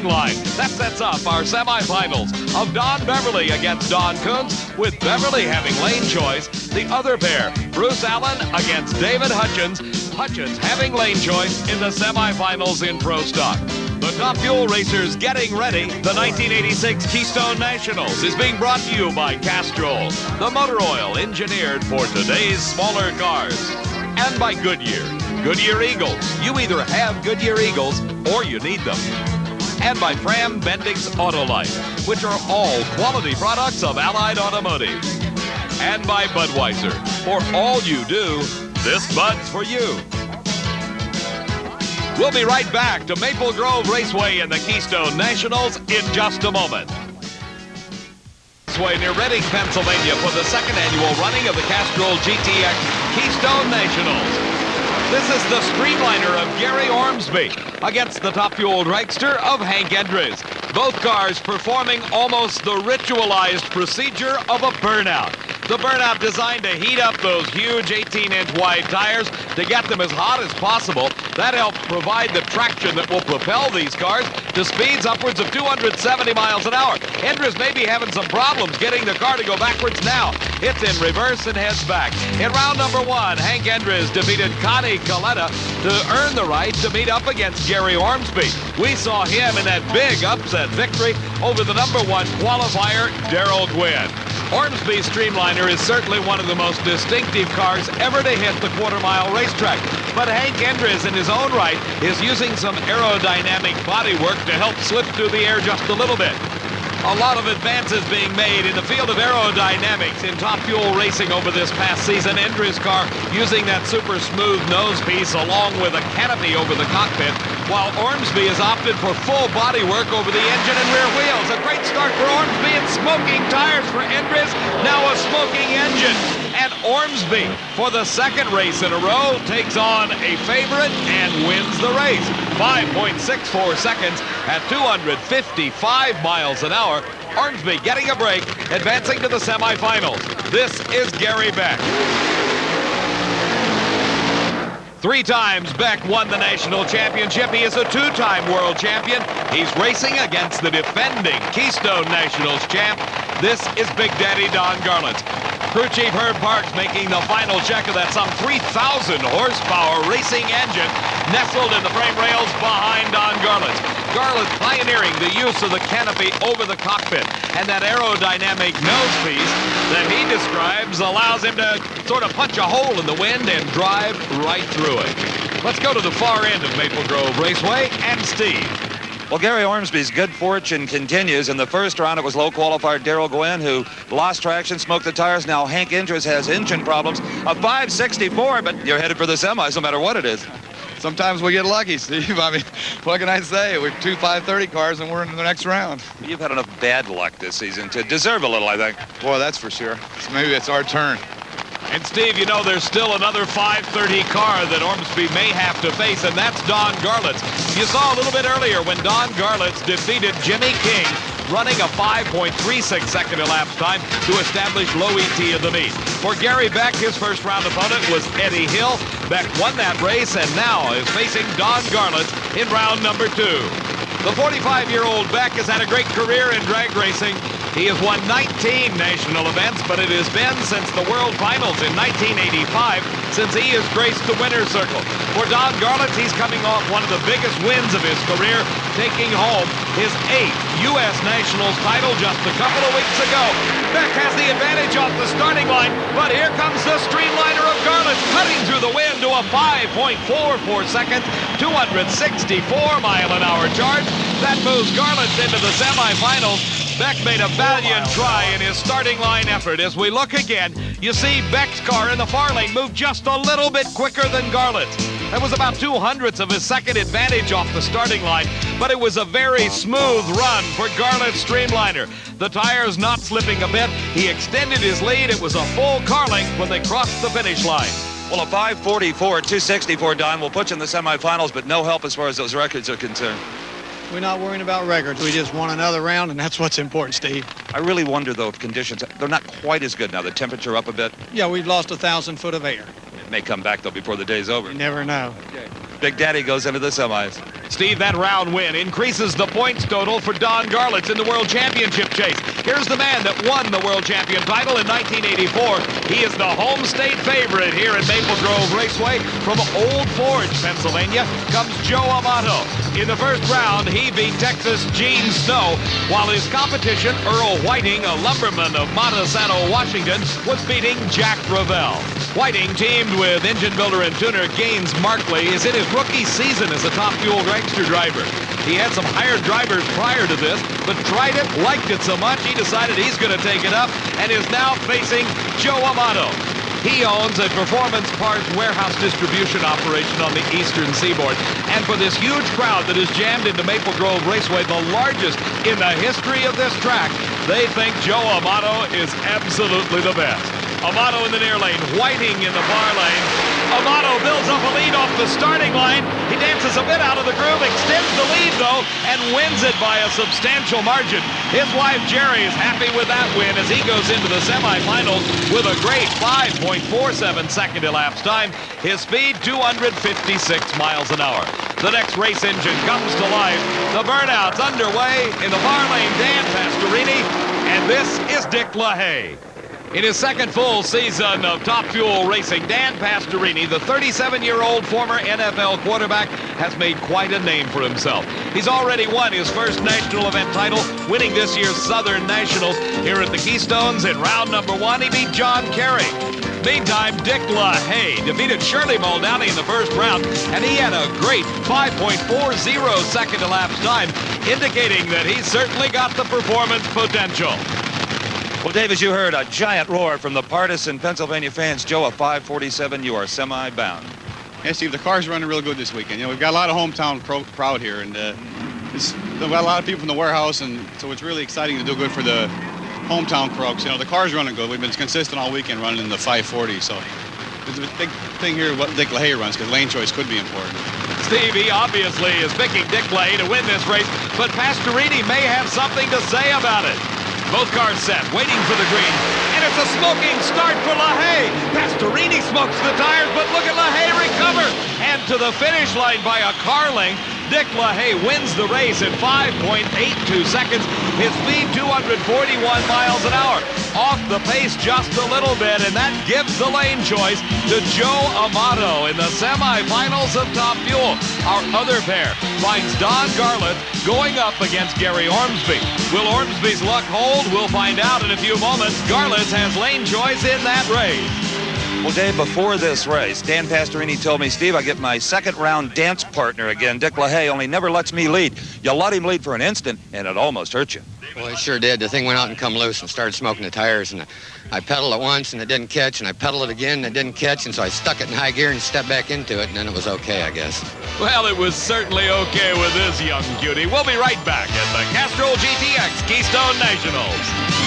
line. That sets up our semifinals of Don Beverly against Don Kuntz, with Beverly having lane choice. The other pair, Bruce Allen against David Hutchins. Hutchins having lane choice in the semifinals in Pro Stock. The Top Fuel Racers getting ready. The 1986 Keystone Nationals is being brought to you by Castrol, the motor oil engineered for today's smaller cars. And by Goodyear. Goodyear Eagles. You either have Goodyear Eagles or you need them. And by Fram Bendix Autolite, which are all quality products of Allied Automotive. And by Budweiser. For all you do, this Bud's for you. We'll be right back to Maple Grove Raceway in the Keystone Nationals in just a moment. Raceway near Reading, Pennsylvania for the second annual running of the Castrol GTX Keystone Nationals. This is the streamliner of Gary Ormsby against the Top Fuel dragster of Hank Endres. Both cars performing almost the ritualized procedure of a burnout. The burnout designed to heat up those huge 18-inch wide tires to get them as hot as possible. That helps provide the traction that will propel these cars to speeds upwards of 270 miles an hour. Endres may be having some problems getting the car to go backwards now. It's in reverse and heads back. In round number one, Hank Endres defeated Connie Coletta to earn the right to meet up against Gary Ormsby. We saw him in that big upset victory over the number one qualifier, Darrell Gwynn. Ormsby's Streamliner is certainly one of the most distinctive cars ever to hit the quarter-mile racetrack. But Hank Endres, in his own right, is using some aerodynamic bodywork to help slip through the air just a little bit. A lot of advances being made in the field of aerodynamics in Top Fuel racing over this past season. Endres' car using that super smooth nose piece along with a canopy over the cockpit, while Ormsby has opted for full body work over the engine and rear wheels. A great start for Ormsby and smoking tires for Endres, now a smoking engine. And Ormsby, for the second race in a row, takes on a favorite and wins the race. 5.64 seconds at 255 miles an hour. Ormsby getting a break, advancing to the semifinals. This is Gary Beck. 3 times Beck won the national championship. He is a 2-time world champion. He's racing against the defending Keystone Nationals champ. This is Big Daddy Don Garlits. Crew Chief Herb Parks making the final check of that some 3,000 horsepower racing engine nestled in the frame rails behind Don Garlits. Garlits pioneering the use of the canopy over the cockpit, and that aerodynamic nose piece that he describes allows him to sort of punch a hole in the wind and drive right through it. Let's go to the far end of Maple Grove Raceway and Steve. Well, Gary Ormsby's good fortune continues. In the first round, it was low qualifier Darrell Gwynn who lost traction, smoked the tires. Now Hank Endres has engine problems. A 564, but you're headed for the semis no matter what it is. Sometimes we get lucky, Steve. I mean, what can I say? We're 2 530 cars and we're in the next round. You've had enough bad luck this season to deserve a little, I think. Boy, that's for sure. So maybe it's our turn. And Steve, you know, there's still another 530 car that Ormsby may have to face, and that's Don Garlits. You saw a little bit earlier when Don Garlits defeated Jimmy King, running a 5.36 second elapsed time to establish low ET in the meet. For Gary Beck, his first round opponent was Eddie Hill. Beck won that race and now is facing Don Garlits in round number 2. The 45-year-old Beck has had a great career in drag racing. He has won 19 national events, but it has been since the World Finals in 1985 since he has graced the winner's circle. For Don Garlits, he's coming off one of the biggest wins of his career, taking home his 8th U.S. Nationals title just a couple of weeks ago. Beck has the advantage off the starting line, but here comes the streamliner of Garlits, cutting through the wind to a 5.44 second, 264-mile-an-hour charge. That moves Garlits into the semifinals. Beck made a valiant try in his starting line effort. As we look again, you see Beck's car in the far lane move just a little bit quicker than Garlits. That was about 2/100ths of a second advantage off the starting line, but it was a very smooth run for Garlits' Streamliner. The tires not slipping a bit. He extended his lead. It was a full car length when they crossed the finish line. Well, a 544, 264, Don, will put you in the semifinals, but no help as far as those records are concerned. We're not worrying about records. We just want another round, and that's what's important, Steve. I really wonder, though, if conditions, they're not quite as good now. The temperature up a bit. Yeah, we've lost 1,000 foot of air. It may come back, though, before the day's over. You never know. Okay. Big Daddy goes into the semis. Steve, that round win increases the points total for Don Garlits in the World Championship chase. Here's the man that won the World Champion title in 1984. He is the home state favorite here at Maple Grove Raceway. From Old Forge, Pennsylvania, comes Joe Amato. In the first round, he beat Texas Gene Snow, while his competition, Earl Whiting, a lumberman of Monticello, Washington, was beating Jack Ravel. Whiting, teamed with engine builder and tuner Gaines Markley, is in his rookie season as a top fuel dragster driver. He had some hired drivers prior to this, but tried it, liked it so much, he decided he's going to take it up and is now facing Joe Amato. He owns a performance parts warehouse distribution operation on the eastern seaboard. And for this huge crowd that is jammed into Maple Grove Raceway, the largest in the history of this track, they think Joe Amato is absolutely the best. Amato in the near lane, Whiting in the far lane. Amato builds up a lead off the starting line. He dances a bit out of the groove, extends the lead, though, and wins it by a substantial margin. His wife, Jerry, is happy with that win as he goes into the semifinals with a great 5.47 second elapsed time. His speed, 256 miles an hour. The next race engine comes to life. The burnout's underway in the far lane, Dan Pastorini, and this is Dick LaHaye. In his second full season of Top Fuel racing, Dan Pastorini, the 37-year-old former NFL quarterback, has made quite a name for himself. He's already won his first national event title, winning this year's Southern Nationals here at the Keystones. In round number 1, he beat John Kerry. Meantime, Dick LaHaye defeated Shirley Muldowney in the first round, and he had a great 5.40 second elapsed time, indicating that he's certainly got the performance potential. Well, Dave, as you heard, a giant roar from the partisan Pennsylvania fans. Joe, a 5:47, you are semi-bound. Yeah, Steve, the car's running real good this weekend. You know, we've got a lot of hometown crowd here, and we've got a lot of people from the warehouse, and so it's really exciting to do good for the hometown crowd. You know, the car's running good. We've been consistent all weekend running in the 540, so it's a big thing here what Dick LaHaye runs, because lane choice could be important. Stevie obviously is picking Dick LaHaye to win this race, but Pastorini may have something to say about it. Both cars set, waiting for the green, and it's a smoking start for LaHaye. Pastorini smokes the tires, but look at LaHaye recover. And to the finish line by a car length, Dick LaHaye wins the race in 5.82 seconds. His speed, 241 miles an hour. Off the pace just a little bit, and that gives the lane choice to Joe Amato in the semifinals of Top Fuel. Our other pair finds Don Garlits going up against Gary Ormsby. Will Ormsby's luck hold? We'll find out in a few moments. Garlits has lane choice in that race. Well, Dave, before this race, Dan Pastorini told me, Steve, I get my second-round dance partner again. Dick LaHaye only never lets me lead. You let him lead for an instant, and it almost hurt you. Well, it sure did. The thing went out and come loose and started smoking the tires, and I pedaled it once, and it didn't catch, and I pedaled it again, and it didn't catch, and so I stuck it in high gear and stepped back into it, and then it was okay, I guess. Well, it was certainly okay with this young cutie. We'll be right back at the Castrol GTX Keystone Nationals.